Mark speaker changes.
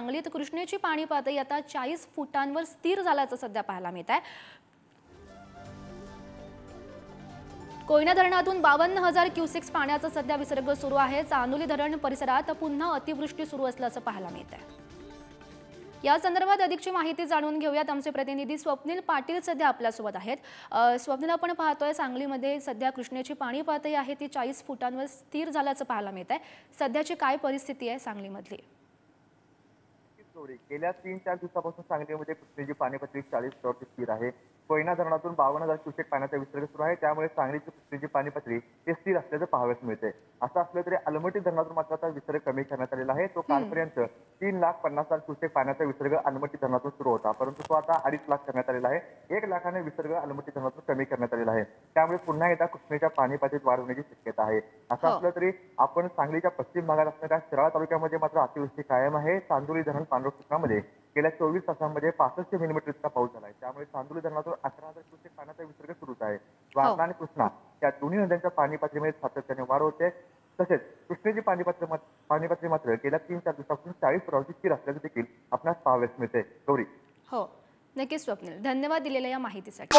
Speaker 1: सांगलीत कृष्णेची पाणी पातळी आता 40 फुटांवर स्थिर झाल्याचं सध्या पाहायला मिळत आहे। कोयना धरणातून 52,000 क्युसेक्स पाण्याचा सध्या विसर्ग सुरू आहे। चांदोली धरण परिसरात पुन्हा अतिवृष्टी सुरू असल्याचं पाहायला मिळत आहे। या संदर्भात अधिकची माहिती जाणून घेऊयात। आमचे प्रतिनिधी स्वप्नील पाटील सध्या आपल्यासोबत आहेत। स्वप्नील, आपण पाहतोय सांगलीमध्ये सध्या कृष्णेची पाणी पातळी आहे ती 40 फुटांवर स्थिर झाल्याचं पाहायला मिळत आहे। सध्याची काय परिस्थिती आहे सांगलीमधली?
Speaker 2: गेल्या 3-4 दिवसापासून सांगलीमध्ये कृष्णेची पाणी पातळी 40 फुटांवर स्थिर आहे। कोयना धरणातून 52,000 क्युसेक पाण्याचा विसर्ग सुरू आहे, त्यामुळे सांगलीची कृष्णेची पाणी पातळी स्थिर असल्याचं पाहावयास मिळते। असं असलं तरी अलमटी धरणातून मात्र आता विसर्ग कमी करण्यात आलेला आहे। तो कालपर्यंत 3,50,000 क्युसेक पाण्याचा विसर्ग अलमटी धरणातून सुरू होता, परंतु तो आता 2.5 लाख करण्यात आलेला आहे। 1 लाखाने विसर्ग अलमटी धरणातून कमी करण्यात आलेला आहे, त्यामुळे पुन्हा एकदा कृष्णेच्या पाणी पातळीत वाढ होण्याची शक्यता आहे। असं असलं तरी आपण सांगलीच्या पश्चिम भागात असणाऱ्या शिराळा तालुक्यामध्ये मात्र अतिवृष्टी कायम आहे। चांदोली धरण पांडुरंगामध्ये गेल्या 24 तासांमध्ये 65 मिलीमीटर इतका पाऊस झाला आहे, त्यामुळे चांदोली धरणातून 18,000 क्युसेक पाण्याचा विसर्ग सुरूच आहे। वारणा आणि कृष्णा या दोन्ही नद्यांच्या पाणी पातळीमध्ये सातत्याने वाढ होते। तसेच कृष्णेची पाणी पातळी मात्र गेल्या 3-4 दिवसापासून 40 फुटांची स्थिर असल्याचे देखील आपणास पाहावयास मिळते। गौरी,
Speaker 1: हो, नक्कीच स्वप्नील, धन्यवाद दिलेल्या या माहितीसाठी।